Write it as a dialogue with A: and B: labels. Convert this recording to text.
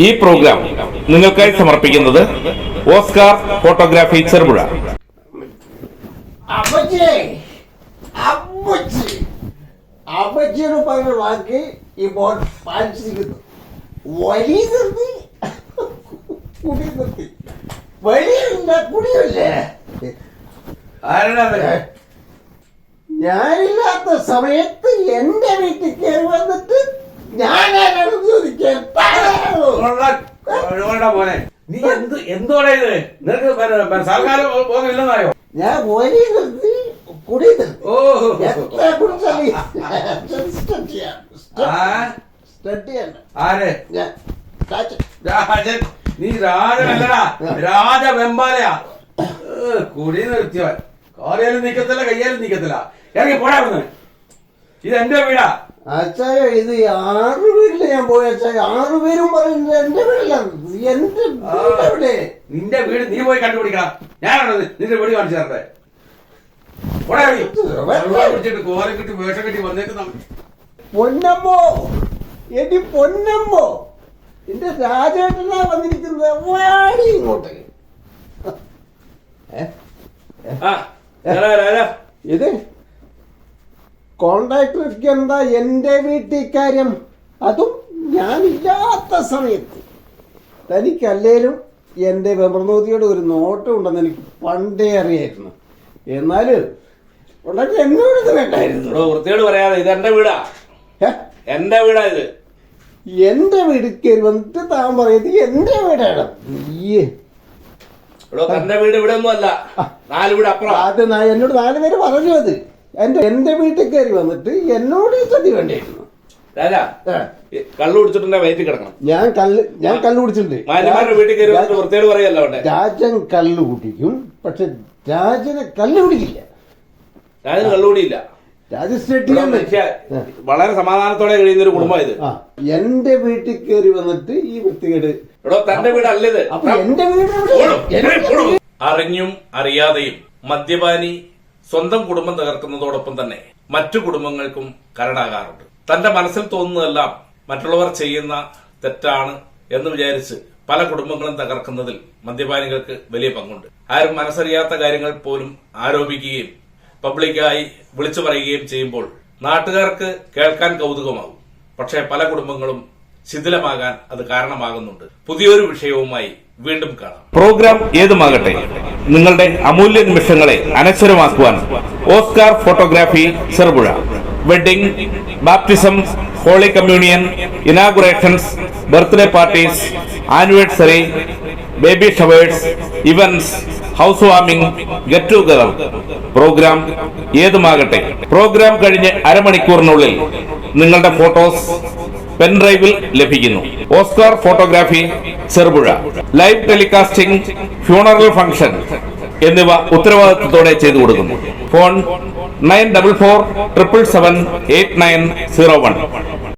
A: ഈ പ്രോഗ്രാം നിങ്ങൾക്കായി സമർപ്പിക്കുന്നത് ഓസ്കാർ ഫോട്ടോഗ്രാഫി ചെറുപുഴ.
B: അമ്മച്ചിയുടെ പറഞ്ഞ വാക്ക് ഇപ്പോൾ പാലിച്ചിരിക്കുന്നു. വലിയ നിർത്തി കുടി നിർത്തി വലിയില്ല കുടിയല്ലേ. ഞാനില്ലാത്ത സമയത്ത് എന്റെ വീട്ടിൽ കയറി വന്നിട്ട് ഞാനാണ് ചോദിക്കാൻ
C: മോനെ. നീ എന്തോടെ ഇത്? നിനക്ക് സർക്കാർ പോകുന്നില്ലെന്നായോ?
B: ഞാൻ വലിയ നിർത്തി കുടി നിർത്തി. എത്ര കുടിച്ചാലും
C: ആരെ? നീ രാജനല്ലടാ, രാജവെമ്പാലയാ. കുടി നിർത്തിയവൻ കാറിയാലും നിക്കത്തില്ല, കയ്യാലും നിക്കത്തില്ല. ഇറങ്ങി പോടാ. ഇത് എന്റെ വീടാ
B: അച്ചായ. ഇത് 6 വീട്ടില് ഞാൻ പോയ അച്ചായ. 6 പേരും പറയുന്നത് എന്റെ വീട്ടിലാണ്. എന്റെ വീടെവിടെ?
C: നിന്റെ വീട് നീ പോയി കണ്ടുപിടിക്കണം. ഞാനാണോ നിന്റെ വീട് കാണിച്ചു തരട്ടെ? പിടിച്ചിട്ട് കോലം കിട്ടി വേഷം കെട്ടി വന്നേക്കുന്ന
B: പൊന്നമ്മോ, എടി പൊന്നമ്മോ, എന്റെ രാജേട്ടനാ വന്നിരിക്കുന്നത്. വാടി ഇങ്ങോട്ട്. ഇത് കോൺട്രാക്ടർക്ക് എന്താ എന്റെ വീട്ടിൽ കാര്യം? അതും ഞാനില്ലാത്ത സമയത്ത്. തനിക്കല്ലേലും എന്റെ വെമർനോതിയോട് ഒരു നോട്ടം ഉണ്ടെന്ന് എനിക്ക് പണ്ടേ അറിയായിരുന്നു. എന്നാലും ഉടനെ എന്നോട് ഇത് വേണ്ടായിരുന്നു.
A: വൃത്തിയോട് പറയാതെ ഇത് എന്റെ വീടാ, എന്റെ വീടാ ഇത്.
B: എന്റെ വീട്ടിൽ കയറി വന്നിട്ട് താൻ പറയുന്നത് എന്റെ വീടാണ്.
A: തന്റെ വീട് ഇവിടെ ഒന്നും അല്ല, 4 വീട് അപ്പുറം.
B: അത് എന്നോട് 4 പേര് പറഞ്ഞു. അത് എന്റെ വീട്ടിൽ കയറി വന്നിട്ട് എന്നോട് ചതി വേണ്ടിയിരുന്നു.
A: രാജാ, കള്ളു കുടിച്ചിട്ടുണ്ടെ വയറ്റിൽ കിടക്കണം.
B: ഞാൻ കള്ളു കുടിച്ചിട്ടുണ്ട്.
A: മാന്യന്മാരുടെ വീട്ടിൽ കയറി വന്നിട്ട് വൃത്തിയോട് പറയല്ലോ.
B: രാജൻ കള്ളു കുടിക്കും, പക്ഷെ രാജനെ കള്ളു കുടിക്കില്ല.
A: രാജന് കള്ളുകൂടിയില്ല. വളരെ സമാധാനത്തോടെ കഴിയുന്ന ഒരു കുടുംബം ഇത്.
B: എന്റെ വീട്ടിൽ കയറി വന്നിട്ട് ഈ വൃത്തികേട്.
A: തന്റെ വീടല്ലത്.
B: അപ്പൊ എന്റെ വീട്
A: അറിഞ്ഞും അറിയാതെയും മദ്യപാനി സ്വന്തം കുടുംബം തകർക്കുന്നതോടൊപ്പം തന്നെ മറ്റു കുടുംബങ്ങൾക്കും കരടാകാറുണ്ട്. തന്റെ മനസ്സിൽ തോന്നുന്നതെല്ലാം മറ്റുള്ളവർ ചെയ്യുന്ന തെറ്റാണ് എന്ന് വിചാരിച്ച് പല കുടുംബങ്ങളും തകർക്കുന്നതിൽ മദ്യപാനികൾക്ക് വലിയ പങ്കുണ്ട്. ആരും മനസ്സറിയാത്ത കാര്യങ്ങൾ പോലും ആരോപിക്കുകയും പബ്ലിക്കായി വിളിച്ചു പറയുകയും ചെയ്യുമ്പോൾ നാട്ടുകാർക്ക് കേൾക്കാൻ കൗതുകമാകും. പക്ഷേ പല കുടുംബങ്ങളും ശിഥിലമാകാൻ അത് കാരണമാകുന്നുണ്ട്. പുതിയൊരു വിഷയവുമായി വീണ്ടും കാണാം. പ്രോഗ്രാം ഏതുമാകട്ടെ, നിങ്ങളുടെ അമൂല്യ നിമിഷങ്ങളെ അനശ്വരമാക്കുവാൻ Oscar photography Cherupuzha. Wedding, baptism, holy communion, inaugurations, birthday parties, anniversary, baby showers, events, house warming, get together. Program ഏതുമാകട്ടെ, പ്രോഗ്രാം കഴിഞ്ഞ് അരമണിക്കൂറിനുള്ളിൽ നിങ്ങളുടെ ഫോട്ടോസ് പെൻഡ്രൈവിൽ ലഭിക്കുന്നു. Oscar photography Cherupuzha. Live telecasting, funeral function എന്നിവ ഉത്തരവാദിത്വത്തോടെ ചെയ്തു കൊടുക്കുന്നു. ഫോൺ 9447778901.